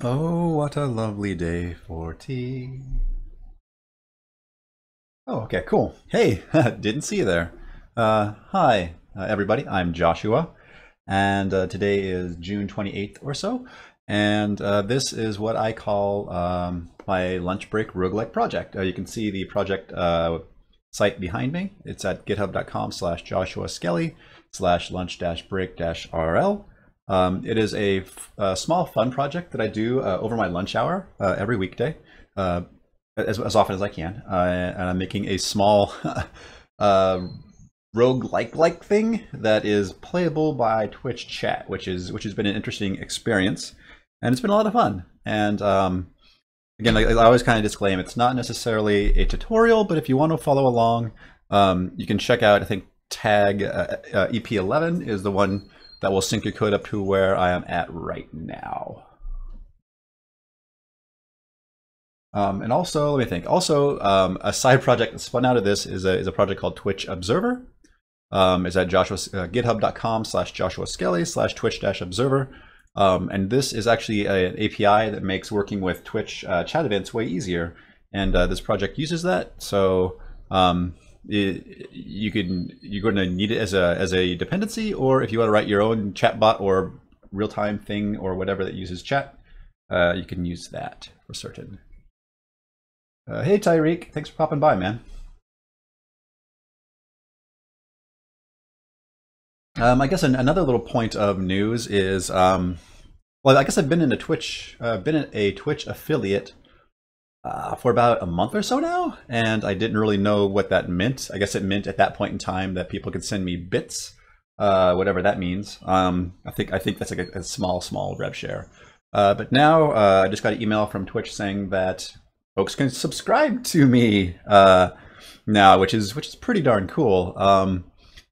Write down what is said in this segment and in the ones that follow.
Oh, what a lovely day for tea. Oh, okay, cool. Hey, didn't see you there. Hi, everybody. I'm Joshua, and today is June 28th or so, and this is what I call my lunch break roguelike project. You can see the project site behind me. It's at github.com/Joshua Skelly/lunch-break-RL. It is a small fun project that I do over my lunch hour every weekday, as often as I can. And I'm making a small roguelike thing that is playable by Twitch chat, which has been an interesting experience, and it's been a lot of fun. And again, I always kind of disclaim it's not necessarily a tutorial, but if you want to follow along, you can check out. I think tag EP11 is the one that will sync your code up to where I am at right now. And also, let me think. Also, a side project that spun out of this is a project called Twitch Observer. It's at github.com/Joshua Skelly/Twitch-Observer. And this is actually an API that makes working with Twitch chat events way easier. And this project uses that. So you're going to need it as a dependency, or if you want to write your own chatbot or real-time thing or whatever that uses chat, you can use that for certain. Hey Tyreek, thanks for popping by, man. I guess another little point of news is, well, I guess I've been in a Twitch affiliate for about a month or so now, and I didn't really know what that meant. I guess it meant at that point in time that people could send me bits, whatever that means. I think that's like a small rev share. But now I just got an email from Twitch saying that folks can subscribe to me now, which is pretty darn cool.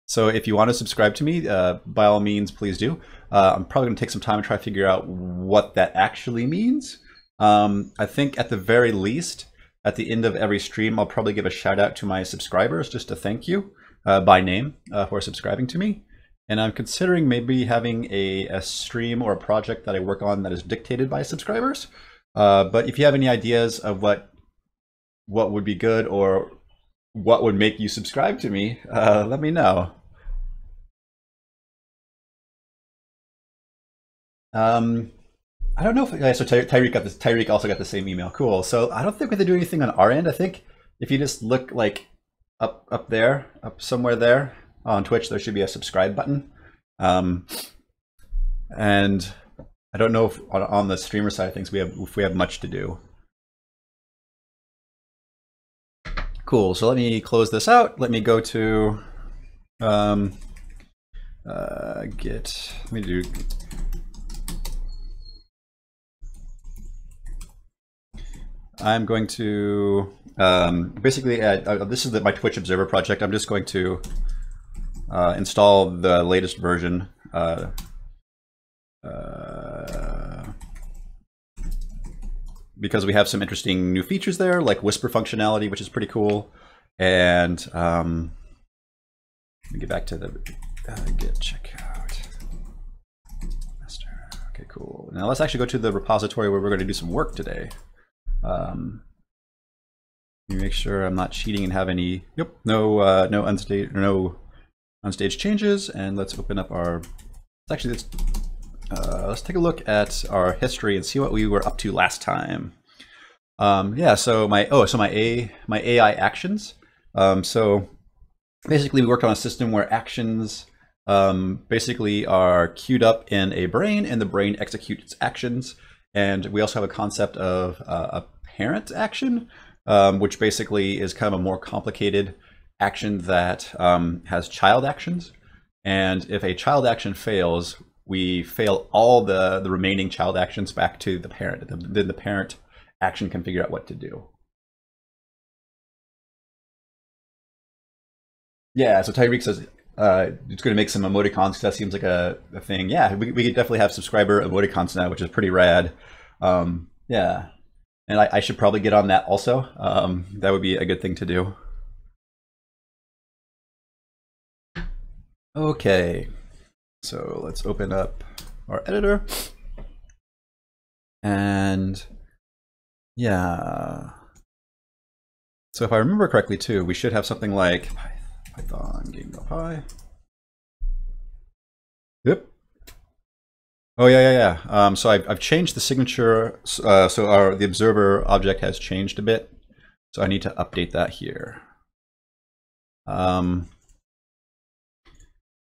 So if you want to subscribe to me, by all means, please do. I'm probably going to take some time to try to figure out what that actually means. I think at the very least, at the end of every stream, I'll probably give a shout out to my subscribers just to thank you by name for subscribing to me. And I'm considering maybe having a stream or a project that I work on that is dictated by subscribers. But if you have any ideas of what would be good or what would make you subscribe to me, let me know. I don't know if so. Tyreek also got the same email. Cool. So I don't think we have to do anything on our end. I think if you just look like up there, up somewhere there on Twitch, there should be a subscribe button. And I don't know if on the streamer side of things if we have much to do. Cool. So let me close this out. Let me go to git. Let me do. I'm going to basically this is my Twitch Observer project. I'm just going to install the latest version. Because we have some interesting new features there, like whisper functionality, which is pretty cool. And let me get back to the git checkout master. Okay, cool. Now let's actually go to the repository where we're going to do some work today. Let me make sure I'm not cheating and have any. Yep, no unstaged changes. And let's open up our. Let's take a look at our history and see what we were up to last time. Yeah, so my AI actions. So basically, we worked on a system where actions basically are queued up in a brain, and the brain executes actions. And we also have a concept of a parent action, which basically is kind of a more complicated action that has child actions. And if a child action fails, we fail all the remaining child actions back to the parent. Then the parent action can figure out what to do. Yeah, so Tyreek says it's going to make some emoticons because that seems like a thing. Yeah, we could definitely have subscriber emoticons now, which is pretty rad. Yeah, and I should probably get on that also. That would be a good thing to do. Okay, so let's open up our editor. And yeah. So if I remember correctly too, we should have something like Python game.py. Yep. Oh yeah. So I've changed the signature. So the observer object has changed a bit. So I need to update that here.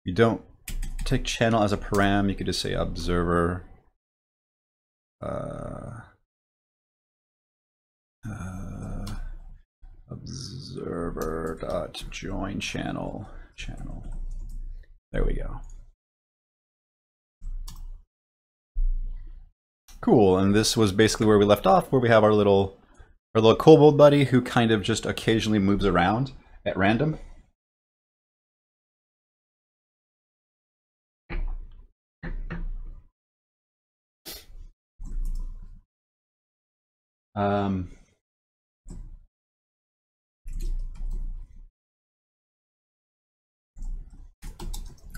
You don't take channel as a param. You could just say observer. Observer.join channel. There we go. Cool, and this was basically where we left off, where we have our little kobold buddy who kind of just occasionally moves around at random.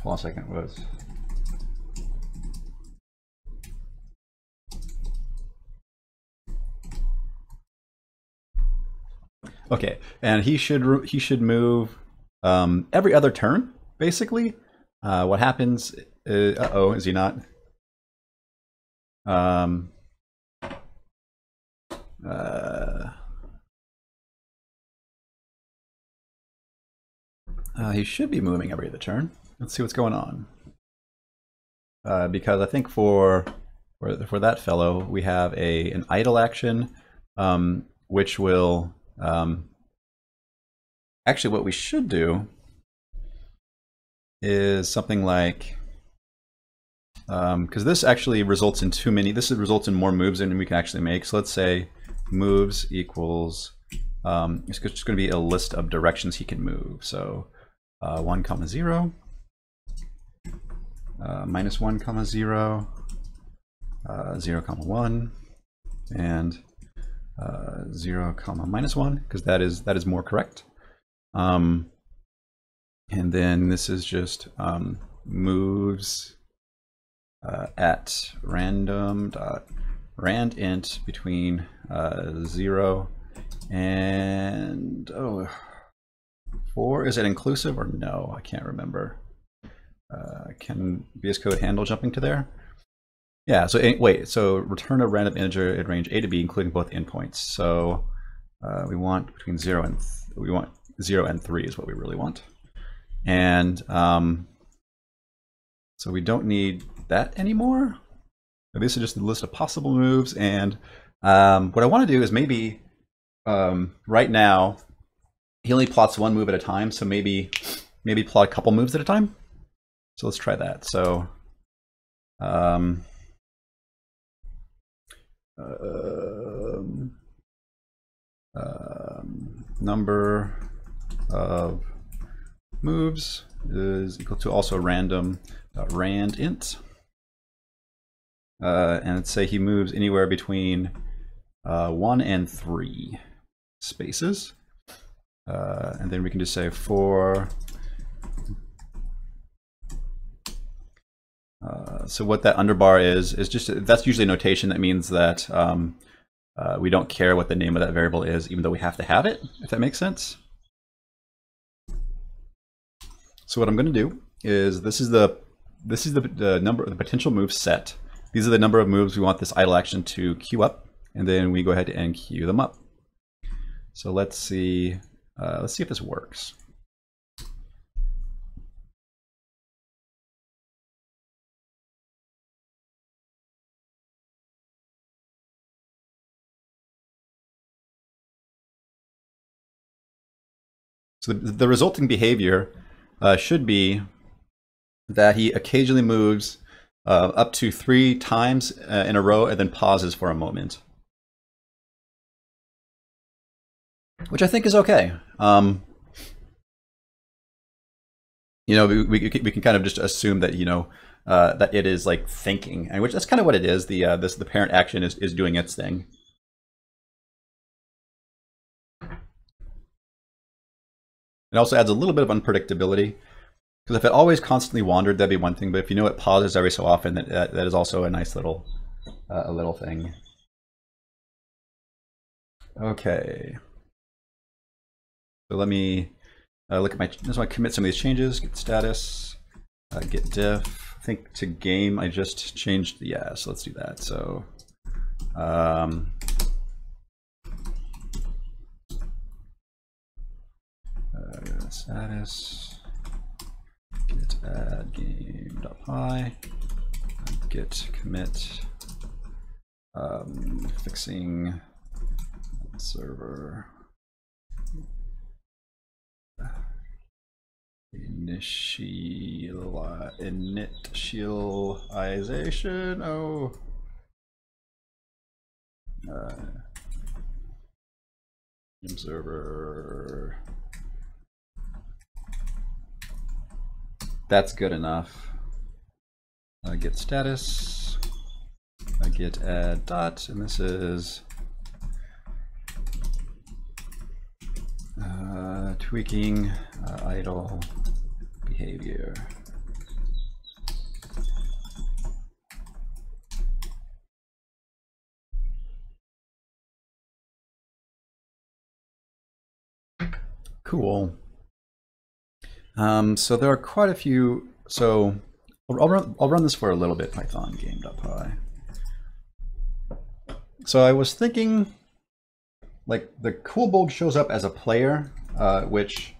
Hold on a second, what was... Okay, and he should move every other turn, basically. What happens is, uh-oh, is he not? He should be moving every other turn. Let's see what's going on. Because I think for that fellow, we have an idle action, which will actually what we should do is something like, because this actually results in too many. This results in more moves than we can actually make. So let's say moves equals. It's just going to be a list of directions he can move. So 1, 0. -1, 0, 0, 1, and 0, -1, because that is more correct. And then this is just moves at random.randint between 0 and 4. Is it inclusive or no? I can't remember. Can VS Code handle jumping to there? Yeah, so wait, so return a random integer in range A to B, including both endpoints. So we want between 0 and 3 is what we really want. And so we don't need that anymore. This is just a list of possible moves. And what I want to do is maybe right now he only plots one move at a time. So maybe plot a couple moves at a time. So let's try that. So number of moves is equal to also random.randint. And let's say he moves anywhere between 1 and 3 spaces. And then we can just say for so what that underbar is just, that's usually a notation that means that we don't care what the name of that variable is, even though we have to have it, if that makes sense. So what I'm going to do is this is the number of the potential moves set. These are the number of moves we want this idle action to queue up, and then we go ahead and queue them up. So let's see if this works. So the resulting behavior should be that he occasionally moves up to 3 times in a row and then pauses for a moment, which I think is okay. You know, we can kind of just assume that, you know, that it is like thinking, and which that's kind of what it is. The parent action is doing its thing. It also adds a little bit of unpredictability, because if it always constantly wandered, that'd be one thing. But if you know it pauses every so often, that is also a nice little a little thing. Okay. So let me look at my, just want to commit some of these changes, git status, git diff. I think to game, I just changed, yeah, so let's do that. So, status, git add game.py, git commit, fixing server initialization. Oh, server. That's good enough. Git status, git add dot, and this is tweaking idle behavior. Cool. So there are quite a few. So I'll run this for a little bit. Python game.py. So I was thinking, like, the kobold shows up as a player, which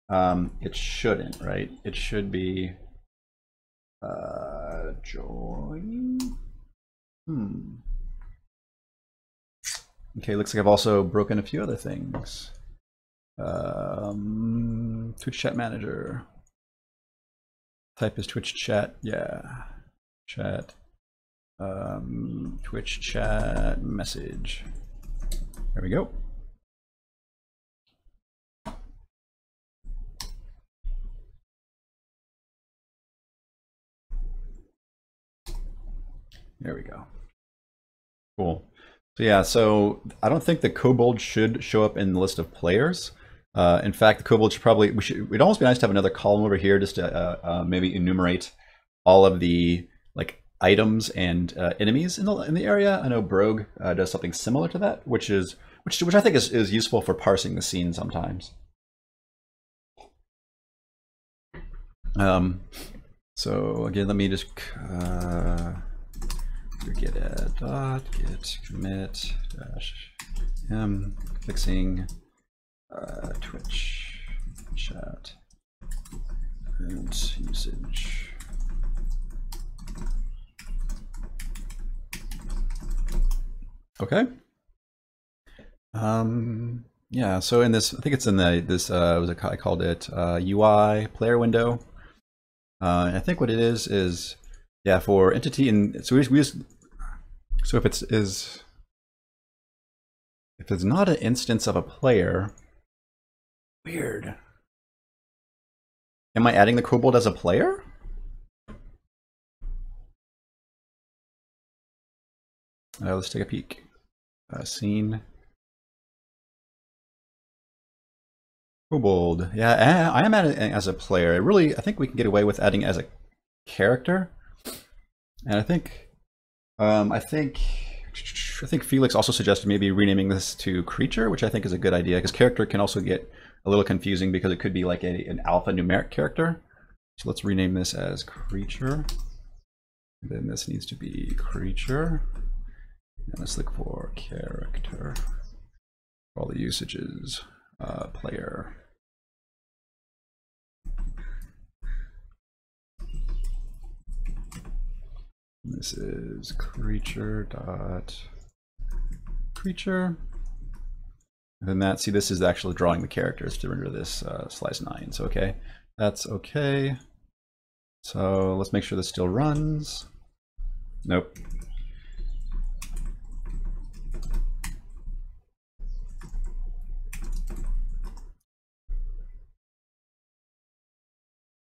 it shouldn't, right? It should be join. Okay, looks like I've also broken a few other things. Twitch chat manager. Type is Twitch chat. Yeah, chat. Twitch chat message. There we go. There we go. Cool. So yeah, so I don't think the kobold should show up in the list of players. In fact, the kobold should probably, it'd almost be nice to have another column over here just to maybe enumerate all of the like items and enemies in the area. I know Brogue does something similar to that, which I think is useful for parsing the scene sometimes. So again, let me just git add dot git commit dash m fixing Twitch chat and usage. Okay. Yeah, so in this, I think it's in this I called it UI player window. And I think what it is yeah, for entity, and so we just, so if it's not an instance of a player, weird. Am I adding the kobold as a player? Let's take a peek. Scene. Kobold. Yeah, I am adding as a player. I think we can get away with adding as a character. And I think Felix also suggested maybe renaming this to creature, which I think is a good idea, because character can also get a little confusing because it could be like an alphanumeric character. So let's rename this as creature. And then this needs to be creature. And let's look for character. All the usages, player. This is creature dot creature. And then that, see, this is actually drawing the characters to render this slice 9. So okay, that's okay. So let's make sure this still runs. Nope.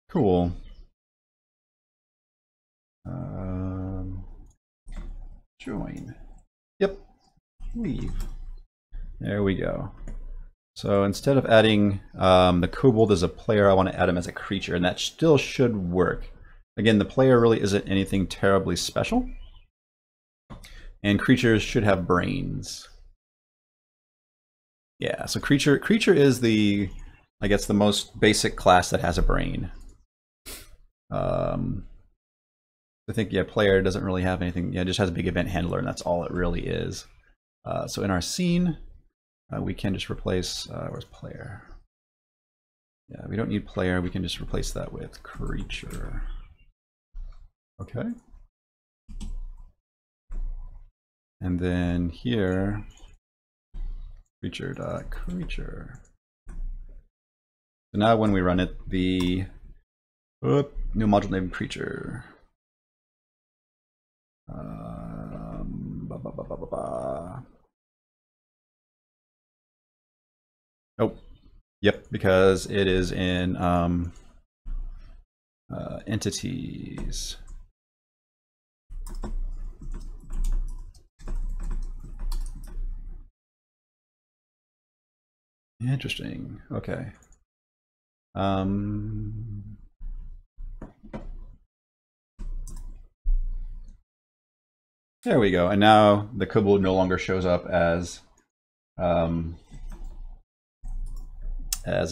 Cool. Join. Yep. Leave. There we go. So instead of adding the kobold as a player, I want to add him as a creature, and that still should work. Again, the player really isn't anything terribly special. and creatures should have brains. Yeah, so creature is the, I guess, the most basic class that has a brain. I think, yeah, player doesn't really have anything. Yeah, it just has a big event handler, and that's all it really is. So in our scene, we can just replace, where's player? Yeah, we don't need player. We can just replace that with creature. Okay. And then here, creature.creature. So now when we run it, the new module named creature. Oh, yep, because it is in entities. Interesting. Okay. There we go. And now the kobold no longer shows up as a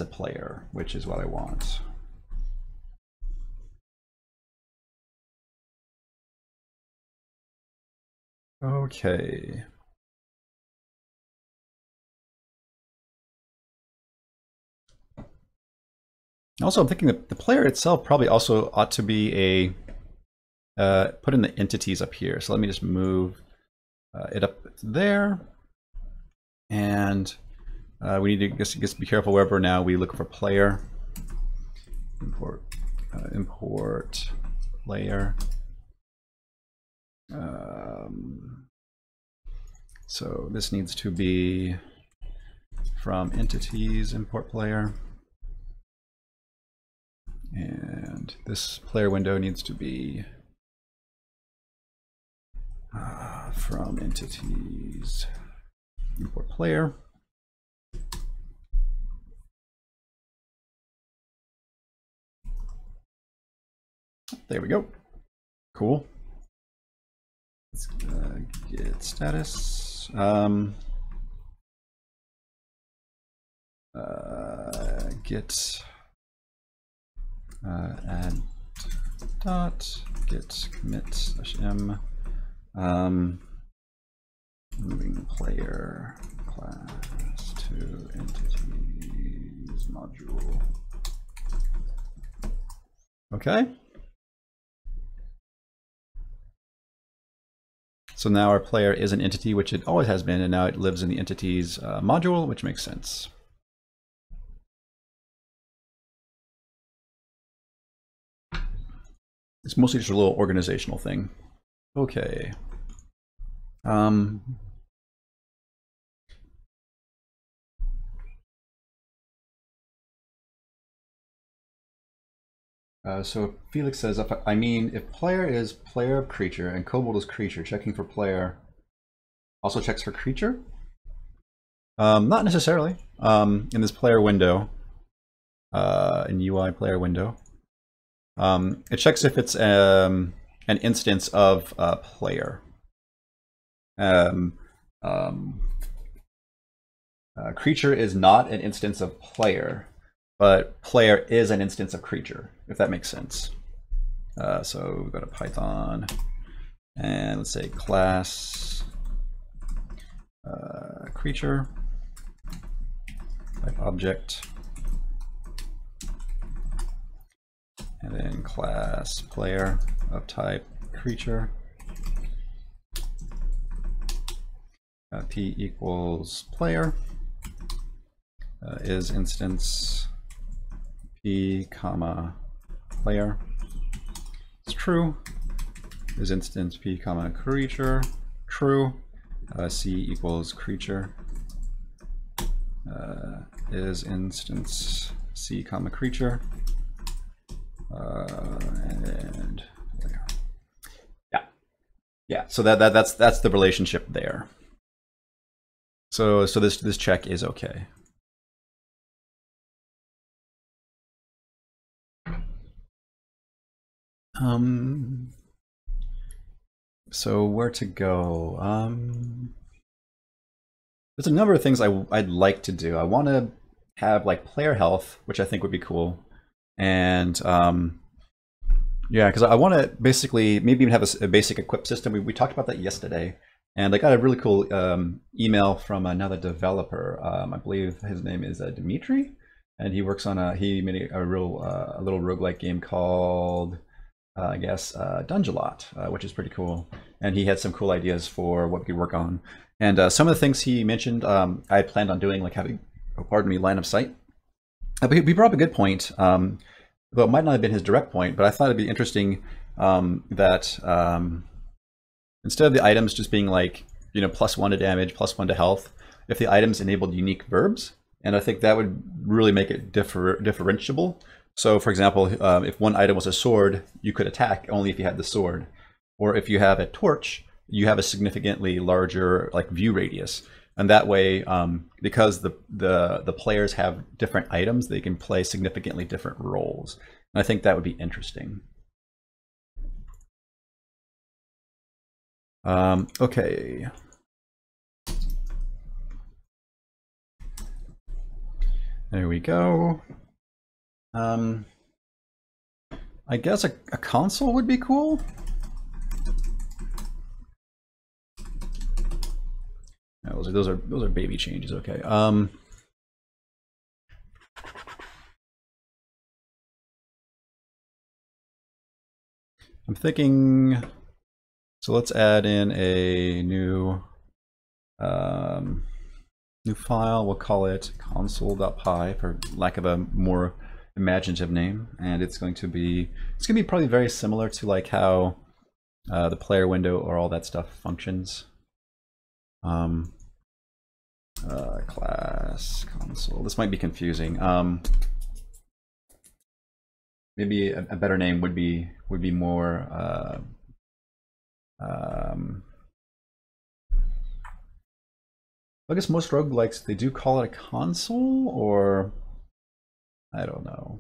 player, which is what I want. Okay. Also, I'm thinking that the player itself probably also ought to be a put in the entities up here. So let me just move it up there, and we need to just be careful wherever now we look for player. Import player. So this needs to be from entities, import player. And this player window needs to be from entities, import player. There we go. Cool. Let's get status. Get add dot get commit /m moving player class to entities module. Okay. So now our player is an entity, which it always has been, and now it lives in the entities module, which makes sense. It's mostly just a little organizational thing. Okay. So Felix says, if player is player of creature and kobold is creature, checking for player also checks for creature? Not necessarily. In this player window, in UI player window, it checks if it's an instance of player. Creature is not an instance of player, but player is an instance of creature, if that makes sense. So we go to Python, and let's say class creature, type object, and then class player of type creature. P equals player is instance P comma player. It's true. Is instance P comma creature true. C equals creature is instance C comma creature. And yeah. So that's the relationship there. So this check is okay. So where to go? There's a number of things I'd like to do. I want to have like player health, which I think would be cool, and yeah, because I want to basically maybe even have a basic equip system. We talked about that yesterday, and I got a really cool email from another developer. I believe his name is Dimitri, and he works on he made a little roguelike game called I guess Dungelot, which is pretty cool. And he had some cool ideas for what we could work on. And some of the things he mentioned, I had planned on doing, like having, oh, pardon me, line of sight. But he brought up a good point. Though it might not have been his direct point, but I thought it'd be interesting that instead of the items just being like, you know, +1 to damage, +1 to health, if the items enabled unique verbs, and I think that would really make it differentiable. So for example, if one item was a sword, you could attack only if you had the sword. Or if you have a torch, you have a significantly larger like view radius. And that way, because the players have different items, they can play significantly different roles. And I think that would be interesting. Okay. There we go. I guess a console would be cool. Those are baby changes. Okay. I'm thinking. So let's add in a new new file. We'll call it console.py for lack of a more imaginative name, and it's going to be probably very similar to like how the player window or all that stuff functions. Class console. This might be confusing. Maybe a better name would be more. I guess most roguelikes, they do call it a console, or I don't know.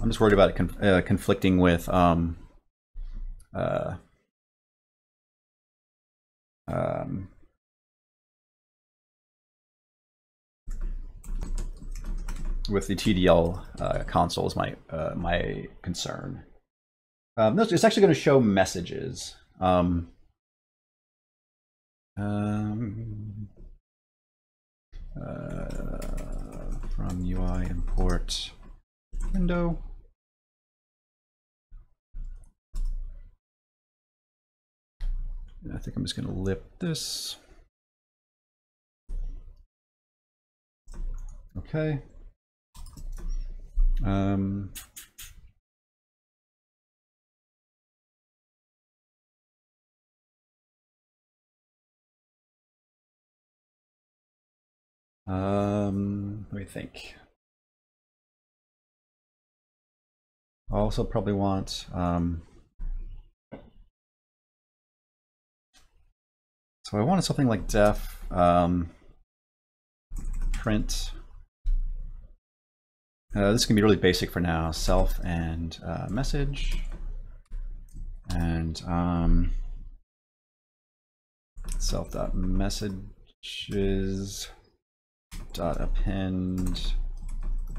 I'm just worried about it conflicting with with the TDL console is my concern. No, it's actually going to show messages. From UI import window. And I think I'm just going to lip this. Okay. Let me think. I also probably want so I wanted something like def print. This can be really basic for now. Self and message, and self.messages .append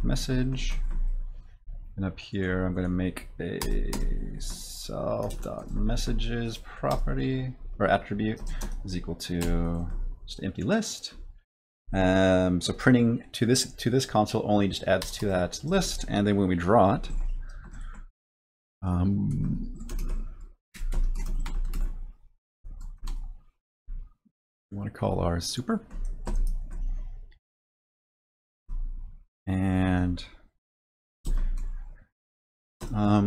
message, and up here I'm going to make a self.messages property or attribute is equal to just an empty list. So printing to this console only just adds to that list, and then when we draw it, we want to call our super, and I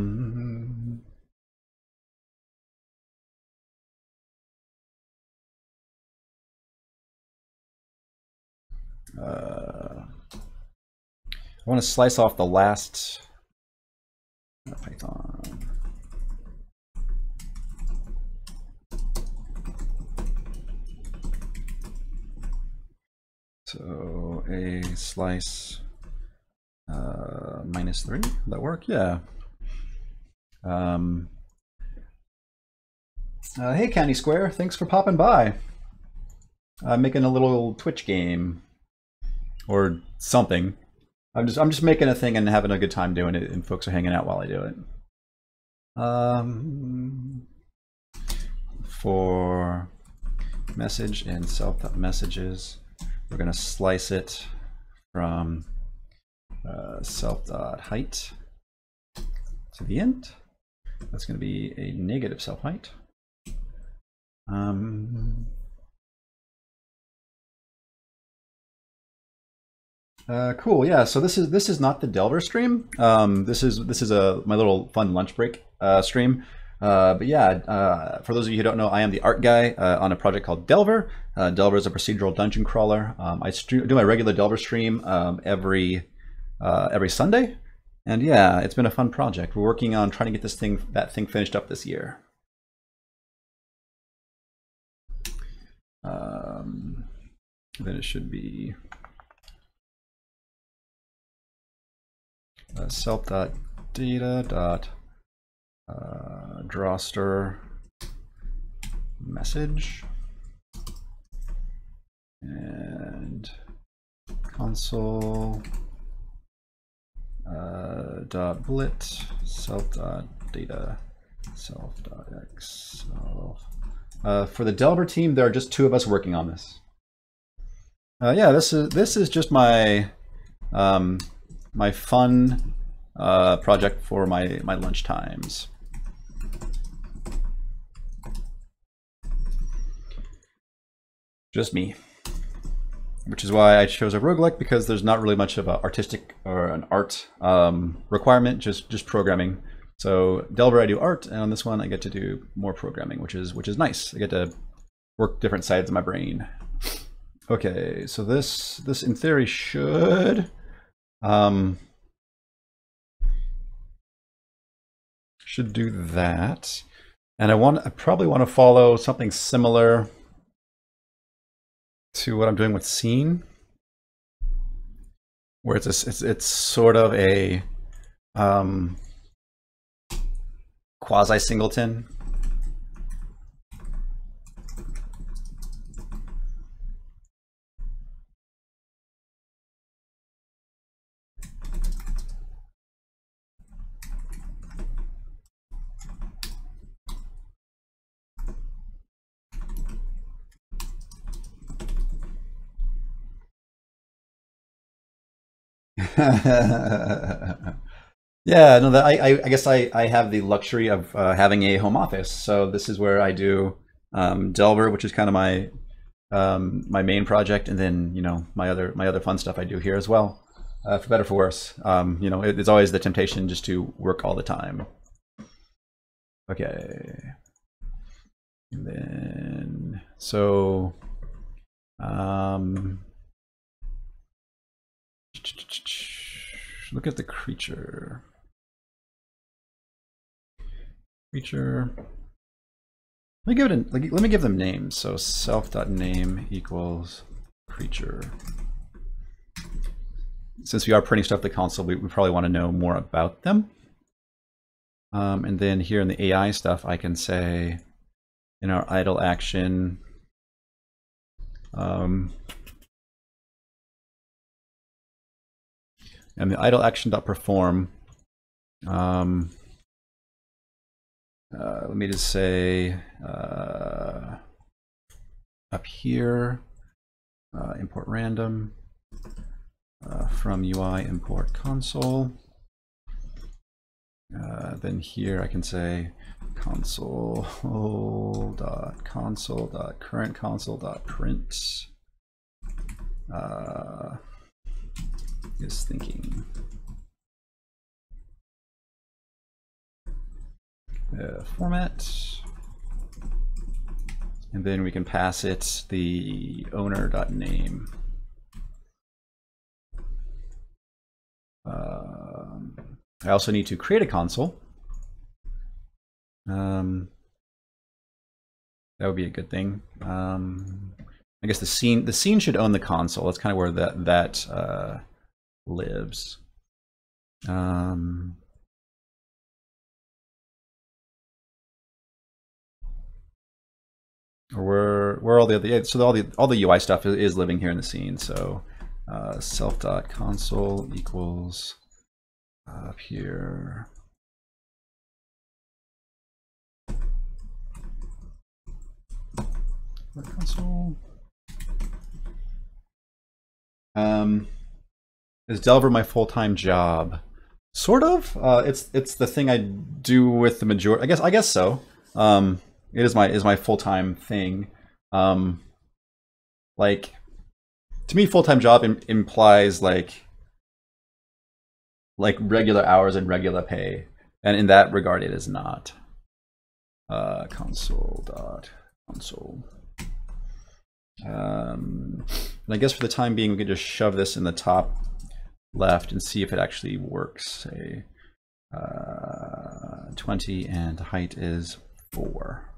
want to slice off the last Python. So a slice -3, will that work? Yeah. Hey, County Square, thanks for popping by. Making a little Twitch game or something. I'm just making a thing and having a good time doing it, and folks are hanging out while I do it. For message and self.messages, we're going to slice it from self.height to the end. That's going to be a negative self-height. Cool. Yeah. So this is not the Delver stream. This is my little fun lunch break stream. But yeah, for those of you who don't know, I am the art guy on a project called Delver. Delver is a procedural dungeon crawler. I do my regular Delver stream every Sunday, and yeah, it's been a fun project. We're working on trying to get that thing finished up this year. Then it should be self.data.drawster message and console .blit self.data self.x self. For the Delver team, there are just 2 of us working on this. Yeah, this is just my my fun project for my lunch times. Just me, which is why I chose a roguelike, because there's not really much of an artistic or an art requirement, just programming. So Delver, I do art, and on this one I get to do more programming, which is nice. I get to work different sides of my brain. Okay, so this in theory should do that, and I probably want to follow something similar to what I'm doing with scene, where it's sort of a quasi singleton. Yeah, no, I guess I have the luxury of having a home office, so this is where I do Delver, which is kind of my my main project, and then my other fun stuff I do here as well, for better or for worse. It's always the temptation just to work all the time. Okay, and then so look at the creature. Let me give them names. So self.name equals creature. Since we are printing stuff to the console, we probably want to know more about them. And then here in the AI stuff, I can say in our idle action, and the idle action.perform, let me just say up here, import random from UI import console. Then here I can say console.current console.print is thinking. Format, and then we can pass it the owner.name. I also need to create a console. That would be a good thing. I guess the scene should own the console. That's kind of where that lives. or where all the other, yeah, so all the UI stuff is living here in the scene. So self.console equals up here. Console. Is Delver my full-time job? Sort of. It's the thing I do with the majority. I guess so. It is my full-time thing. Like, to me, full-time job implies like regular hours and regular pay, and in that regard, it is not. Console.console. And I guess for the time being, we could just shove this in the top left and see if it actually works. Say 20 and height is 4.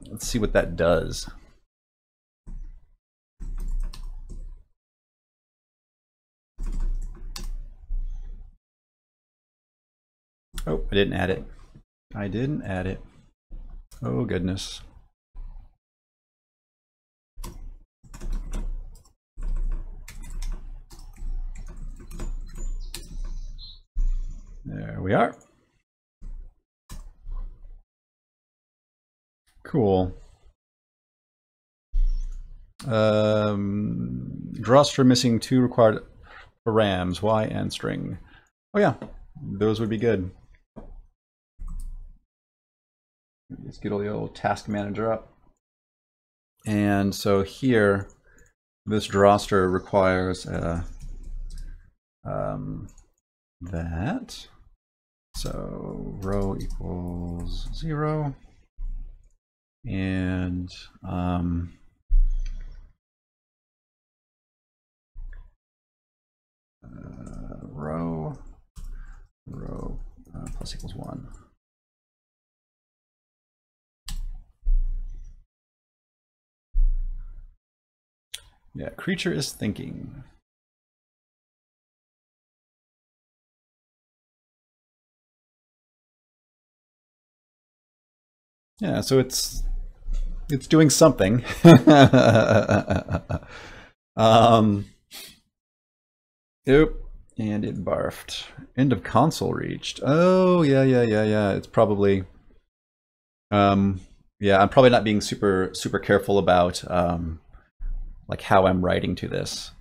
Let's see what that does. Oh, I didn't add it. I didn't add it. Oh, goodness. There we are. Cool. Drawstring missing 2 required params, y and string. Oh yeah, those would be good. Let's get all the old task manager up. And so here, this drawster requires that. So row equals 0. And row plus equals 1. Yeah, creature is thinking. Yeah, so it's doing something. Oop, and it barfed. End of console reached. Oh yeah. It's probably yeah, I'm probably not being super careful about like how I'm writing to this.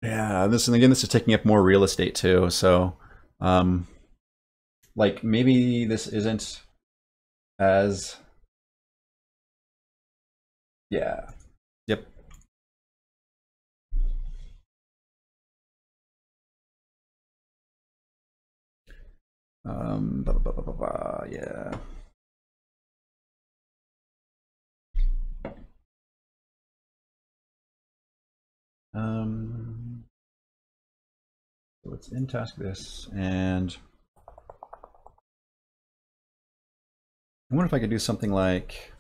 Yeah, this, and again, this is taking up more real estate too. So like maybe this isn't as, yeah, yep. Yeah. So let's in task this, and I wonder if I could do something like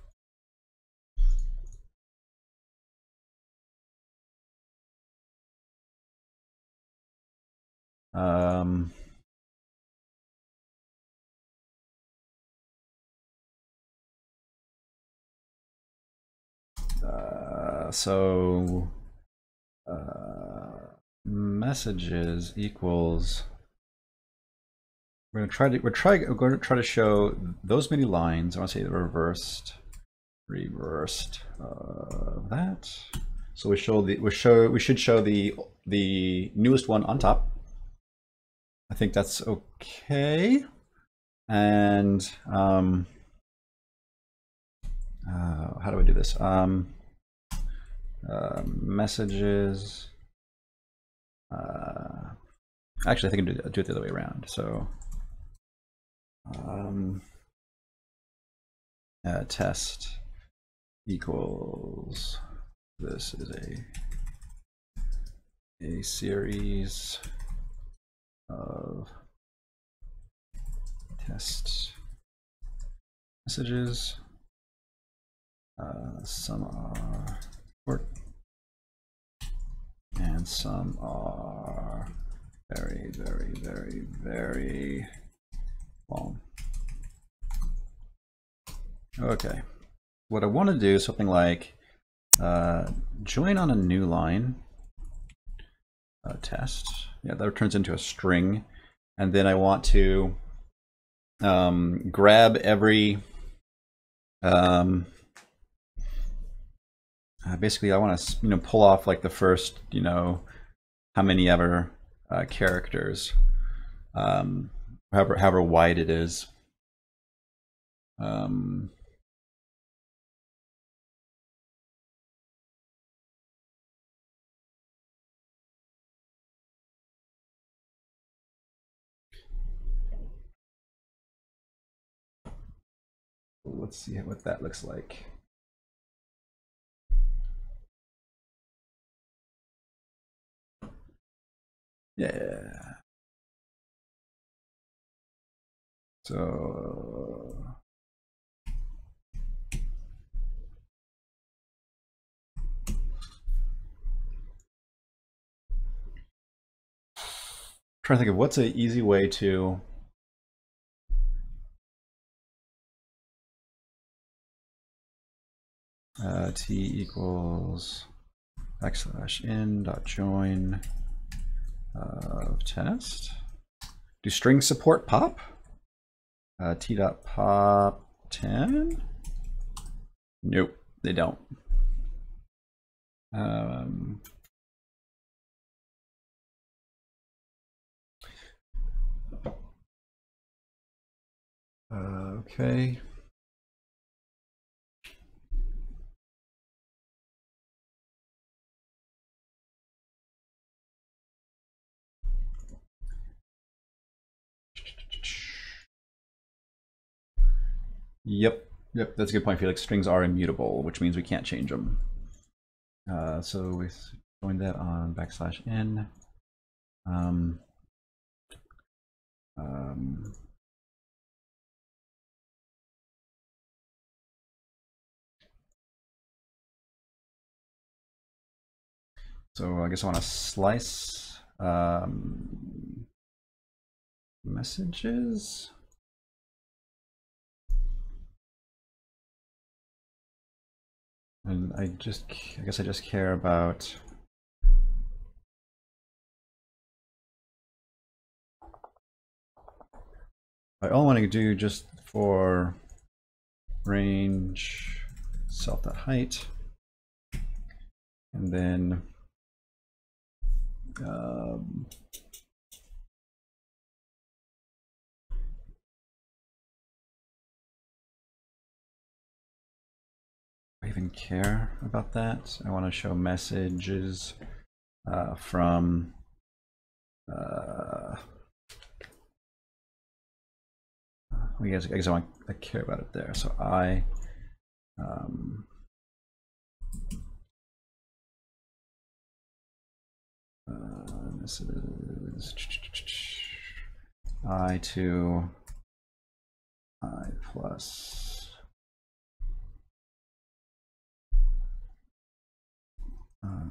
so messages equals, we're going to try to show those many lines. I want to say the reversed that. So we should show the newest one on top. I think that's okay. And how do I do this? Messages. Actually, I think I can do it the other way around. So test equals, this is a series of test messages. Some are short and some are Very, very, very, very long. Okay. What I want to do is something like join on a new line. Test. Yeah, that turns into a string. And then I want to grab every basically I want to pull off like the first how many ever characters, however wide it is. Let's see what that looks like. Yeah. So trying to think of what's an easy way to t equals \n.join of test. Do strings support pop? T.pop 10? Nope, they don't. Okay. Yep, that's a good point, Felix. Strings are immutable, which means we can't change them. So we join that on \n. So I guess I want to slice messages. And I guess I just care about I only want to do just for range self.height, and then I even care about that. I want to show messages from I guess I care about it there. So this is I to I plus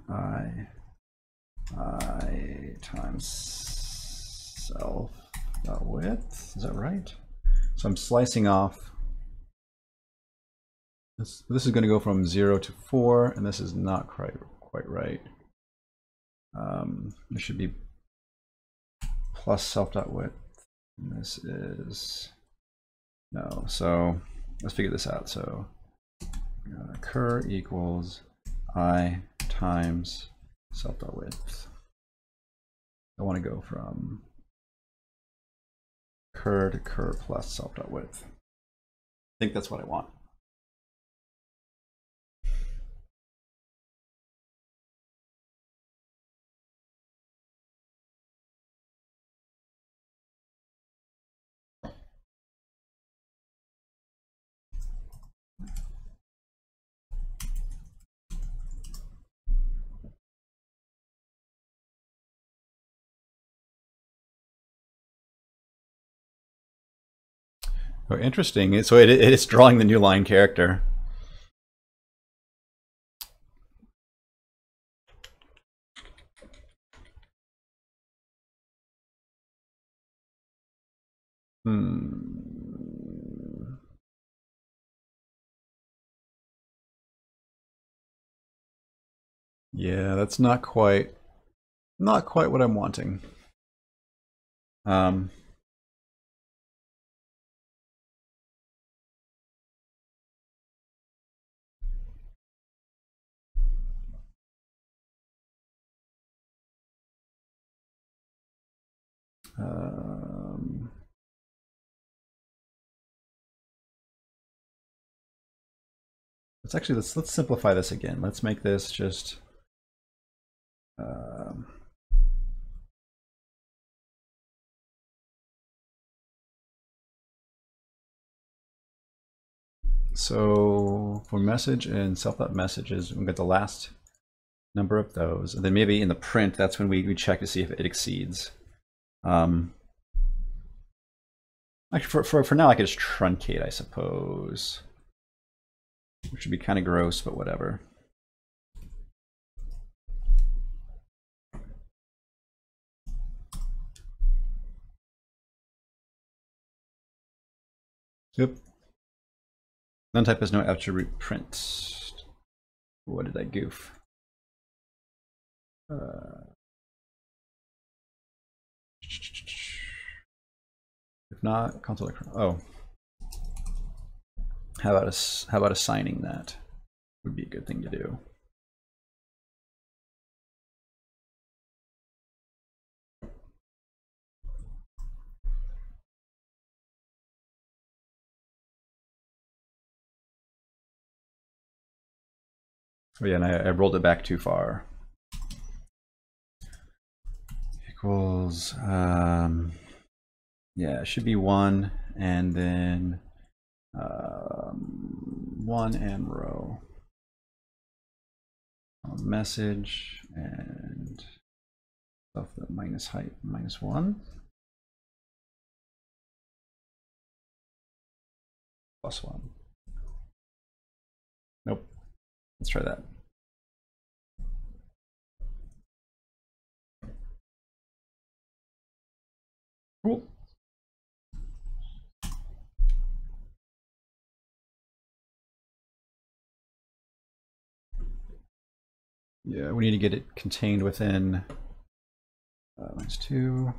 I times self width. Is that right? So I'm slicing off. This is going to go from 0 to 4, and this is not quite right. There should be plus self.width. And this is no. So let's figure this out. So cur equals I times self.width. I want to go from cur to cur plus self.width. I think that's what I want. Oh, interesting. So it's drawing the new line character. Yeah, that's not quite what I'm wanting. Let's simplify this again. Let's make this just so for message and self.messages, we get the last number of those, and then maybe in the print, that's when we check to see if it exceeds. Actually, for now, I could just truncate, I suppose, which would be kind of gross, but whatever. Yep. None type has no attribute print. What did I goof? If not, console. Oh, how about assigning that? Would be a good thing to do. Oh yeah, and I rolled it back too far. Equals, yeah, it should be 1, and then 1 and row. Message and stuff that minus height -1 +1. Nope. Let's try that. Cool. Yeah, we need to get it contained within -2.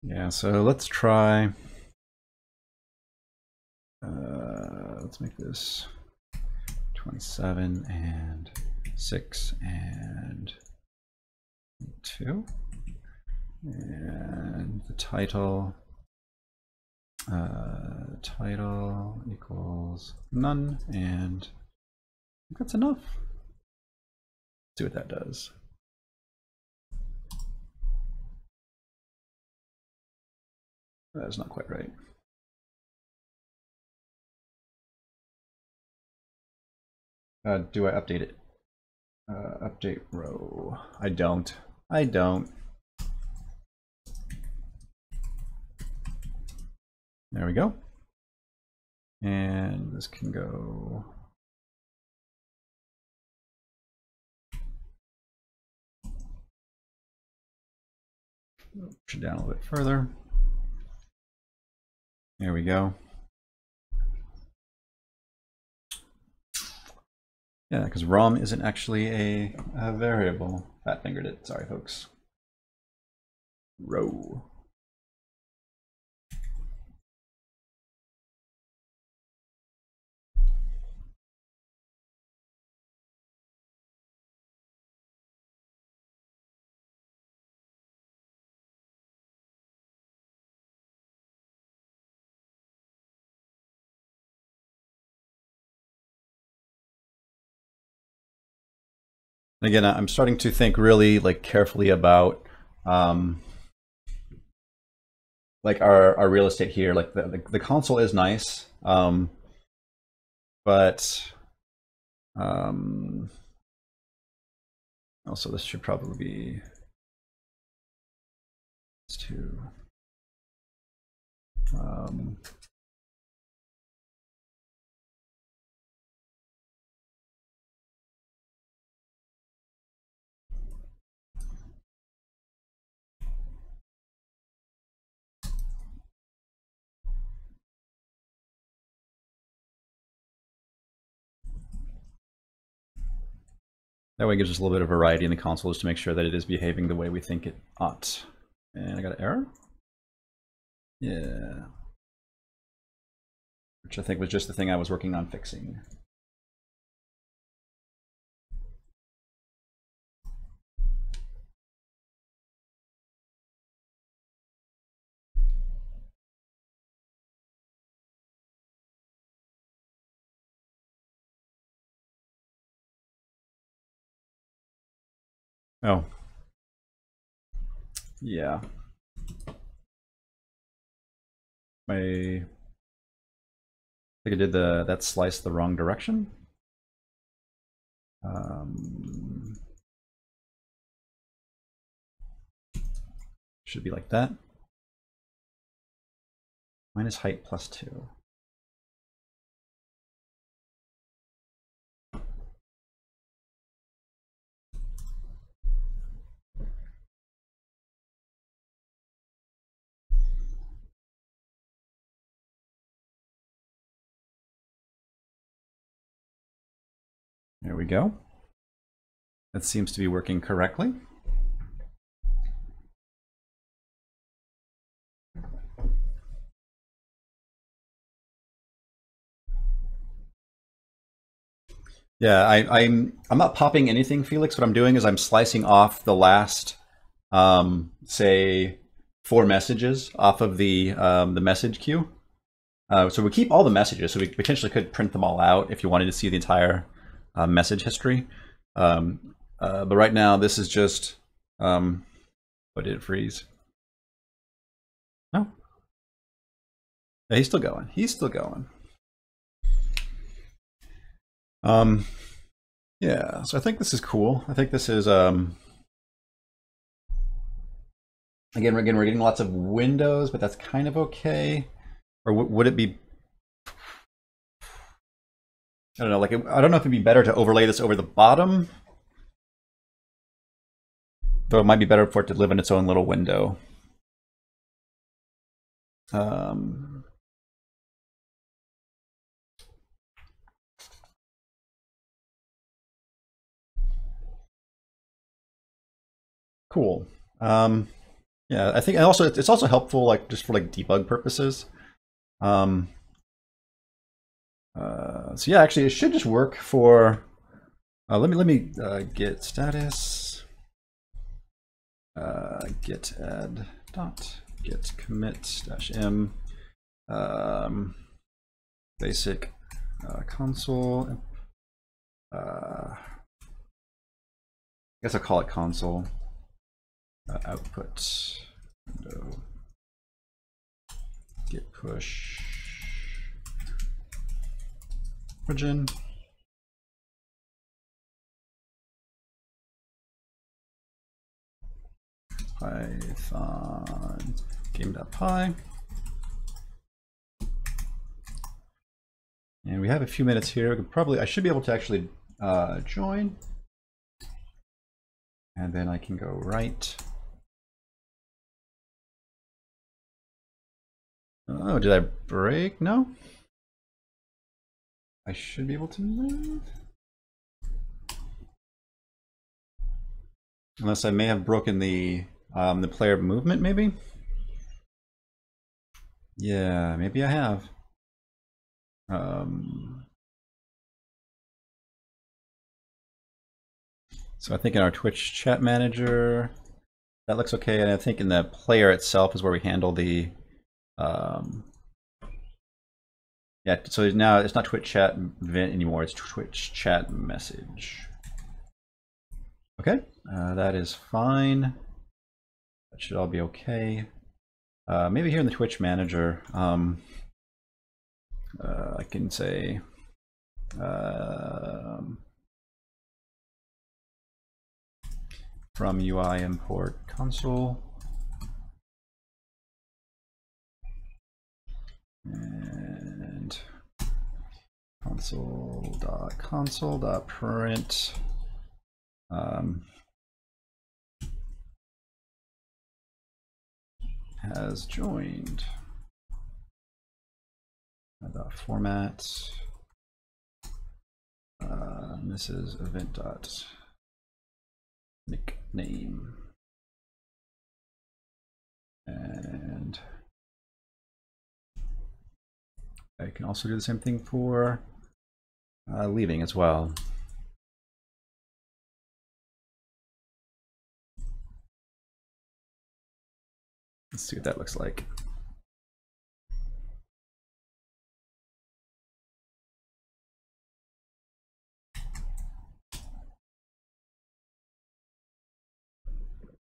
Yeah, so let's try. Let's make this 27 and 6 and 2. And the title equals none, and I think that's enough. Let's see what that does. That's not quite right. Do I update it? Update row. I don't. There we go. And this can go. Push it down a little bit further. There we go. Yeah, because ROM isn't actually a variable. Fat fingered it. Sorry, folks. Row. Again, I'm starting to think really like carefully about like our real estate here. Like the console is nice, but also this should probably be two. That way it gives us a little bit of variety in the console just to make sure that it is behaving the way we think it ought. And I got an error? Yeah. Which I think was just the thing I was working on fixing. Oh. Yeah. I think I did that slice the wrong direction. Should be like that. Minus height plus 2. There we go. That seems to be working correctly. Yeah, I'm not popping anything, Felix. What I'm doing is I'm slicing off the last, say, 4 messages off of the message queue. So we keep all the messages, so we potentially could print them all out if you wanted to see the entire message history. But right now, this is just, what did it freeze? No. Yeah, he's still going. He's still going. Yeah, so I think this is cool. I think this is, again, we're getting lots of windows, but that's kind of okay. Or would it be, I don't know, like, I don't know if it'd be better to overlay this over the bottom. Though it might be better for it to live in its own little window. Cool. Yeah, I think, and also it's also helpful, like just for like debug purposes. So yeah, actually, it should just work for. Let me git status git add dot git commit dash m basic console. I guess I'll call it console. Output window git push origin python game.py, and we have a few minutes here. We could probably, I should be able to actually join, and then I can go right. Oh, did I break? No. I should be able to move. Unless I may have broken the player movement, maybe? Yeah, maybe I have. So I think in our Twitch chat manager, that looks okay. And I think in the player itself is where we handle the yeah, so now it's not Twitch chat event anymore, it's Twitch chat message. Okay, that is fine. That should all be okay. Maybe here in the Twitch manager, I can say from UI import console, and console.print has joined. Format. This is event dot nickname, and I can also do the same thing for leaving as well. Let's see what that looks like.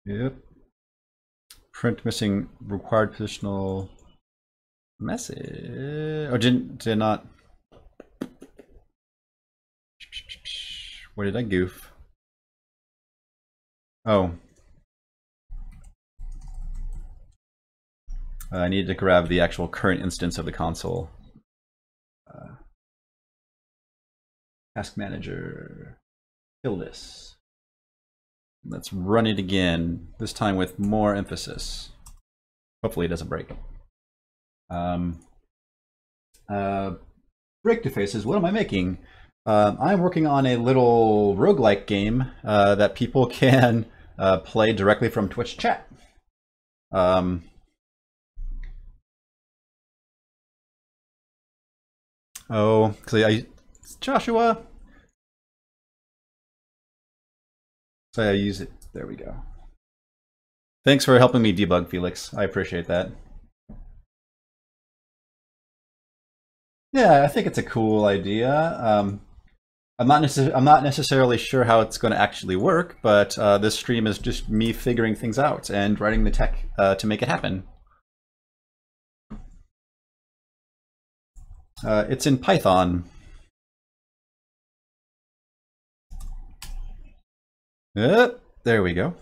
Yep. Print missing required positional message. Oh, did not. Where did I goof? Oh. I need to grab the actual current instance of the console. Task manager. Kill this. Let's run it again, this time with more emphasis. Hopefully it doesn't break. Break defaces, what am I making? I'm working on a little roguelike game that people can play directly from Twitch chat. Oh, so Joshua. So I use it. There we go. Thanks for helping me debug, Felix. I appreciate that. Yeah, I think it's a cool idea. I'm not necessarily sure how it's going to actually work, but this stream is just me figuring things out and writing the tech to make it happen. It's in Python. There we go.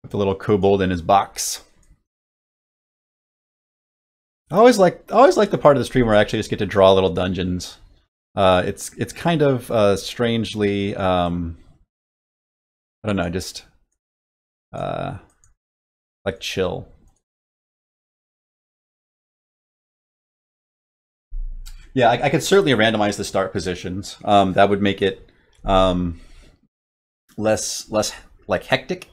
With the little kobold in his box. I always like the part of the stream where I actually just get to draw little dungeons. It's kind of strangely I don't know, just like chill. Yeah, I could certainly randomize the start positions. That would make it less like hectic.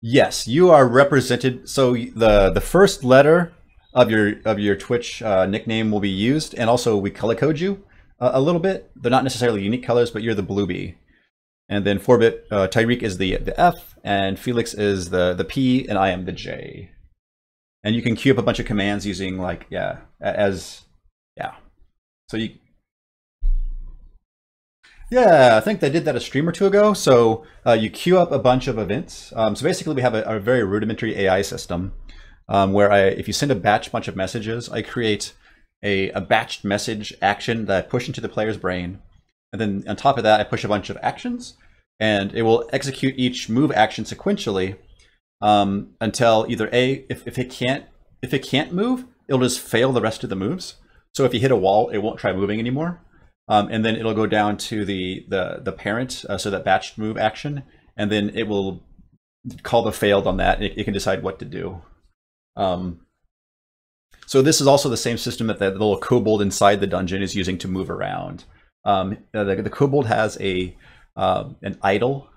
Yes, you are represented. So the first letter of your Twitch nickname will be used, and also we color code you a little bit. They're not necessarily unique colors, but you're the blue B. And then 4-bit Tyreek is the F, and Felix is the P, and I am the J. And you can queue up a bunch of commands using like So you. Yeah, I think they did that a stream or two ago. So you queue up a bunch of events. So basically we have a very rudimentary AI system where if you send a batch bunch of messages, I create a batched message action that I push into the player's brain. And then on top of that, I push a bunch of actions, and it will execute each move action sequentially until either if it can't move, it'll just fail the rest of the moves. So if you hit a wall, it won't try moving anymore. And then it'll go down to the parent, so that batched move action, and then it will call the failed on that. It can decide what to do. So this is also the same system that the little kobold inside the dungeon is using to move around. The kobold has an idle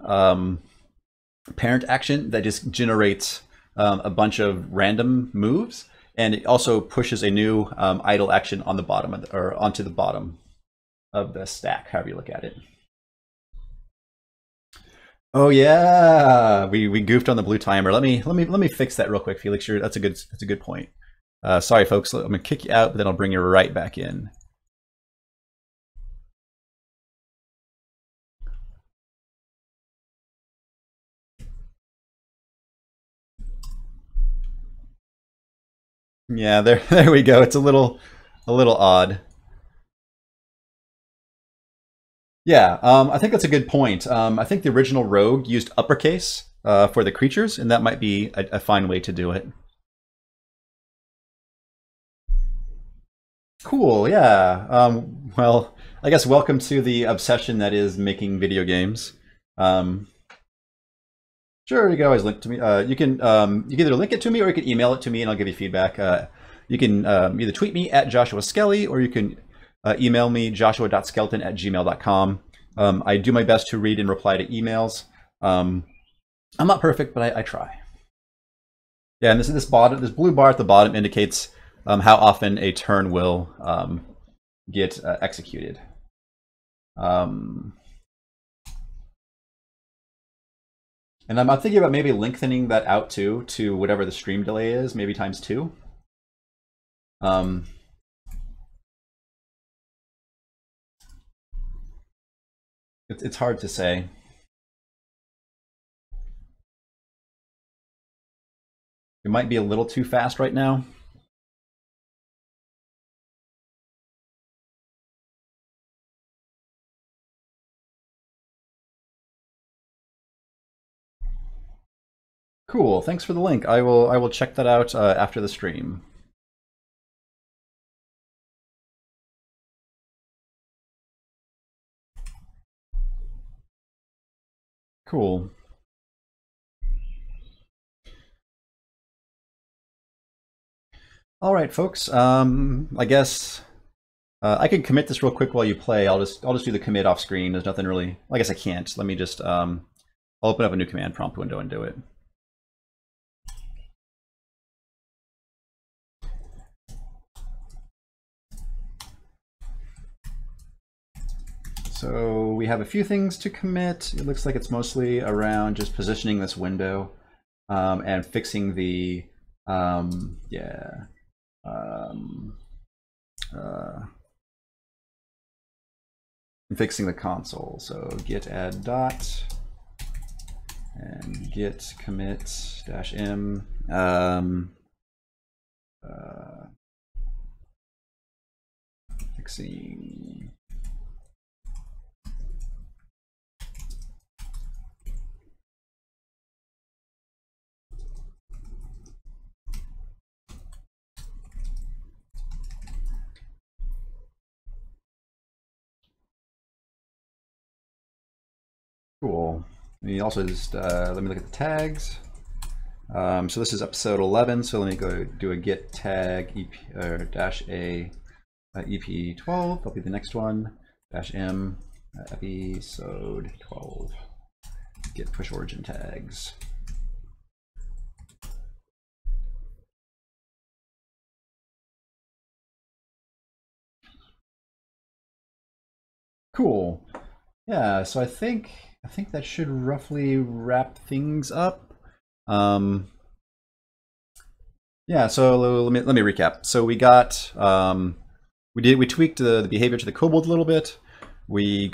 parent action that just generates a bunch of random moves, and it also pushes a new idle action on the bottom of or onto the bottom of the stack, however you look at it. Oh yeah, we goofed on the blue timer. Let me fix that real quick, Felix. That's a good point. Sorry, folks. I'm gonna kick you out, but then I'll bring you right back in. Yeah, there we go. It's a little odd. Yeah, I think that's a good point. I think the original Rogue used uppercase for the creatures, and that might be a fine way to do it. Cool, yeah. Well, I guess welcome to the obsession that is making video games. Sure, you can always link to me. You can either link it to me or you can email it to me and I'll give you feedback. You can either tweet me at Joshua Skelly or you can email me joshua.skeleton@gmail.com. I do my best to read and reply to emails. I'm not perfect, but I try. Yeah, and this blue bar at the bottom indicates how often a turn will get executed. And I'm thinking about maybe lengthening that out too to whatever the stream delay is, maybe ×2. It's hard to say. It might be a little too fast right now. Cool. Thanks for the link. I will check that out after the stream. Cool. All right, folks. I guess I can commit this real quick while you play. I'll just do the commit off screen. There's nothing really. I guess I can't. Let me just. I'll open up a new command prompt window and do it. So we have a few things to commit. It looks like it's mostly around just positioning this window and fixing the and fixing the console. So git add dot and git commit -m. Fixing. Cool. We also just let me look at the tags. So this is episode 11. So let me go do a git tag EP -a EP12. That'll be the next one. -m episode 12. Git push origin tags. Cool. Yeah. So I think that should roughly wrap things up. Yeah, so let me recap. So we got we tweaked the behavior to the kobold a little bit. We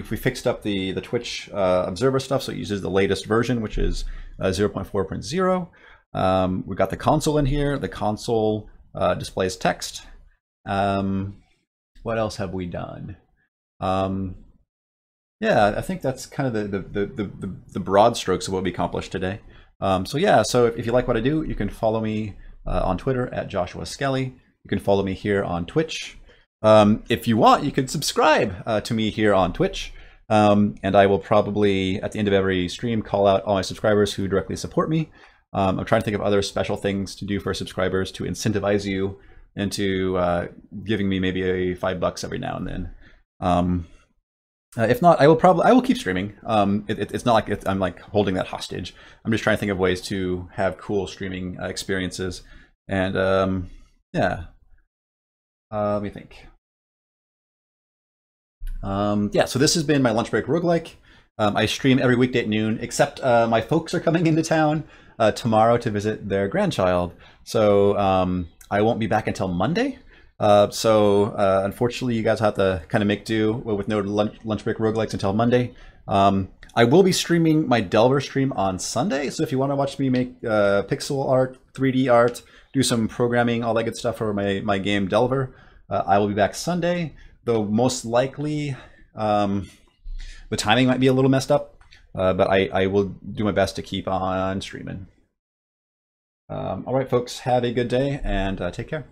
fixed up the Twitch observer stuff, so it uses the latest version, which is 0.4.0. We got the console in here. The console displays text. What else have we done? Yeah, I think that's kind of the broad strokes of what we accomplished today. So yeah, so if you like what I do, you can follow me on Twitter at Joshua Skelly. You can follow me here on Twitch. If you want, you can subscribe to me here on Twitch. And I will probably, at the end of every stream, call out all my subscribers who directly support me. I'm trying to think of other special things to do for subscribers to incentivize you into giving me maybe a $5 every now and then. If not, I will keep streaming. It's not like I'm like holding that hostage. I'm just trying to think of ways to have cool streaming experiences And yeah, let me think. Yeah, so this has been my lunch break roguelike. I stream every weekday at noon, except my folks are coming into town tomorrow to visit their grandchild. So I won't be back until Monday. Unfortunately, you guys have to kind of make do with no lunch break roguelikes until Monday. I will be streaming my Delver stream on Sunday. So if you want to watch me make pixel art, 3D art, do some programming, all that good stuff for my game Delver, I will be back Sunday. Though most likely the timing might be a little messed up, but I will do my best to keep on streaming. All right, folks, have a good day and take care.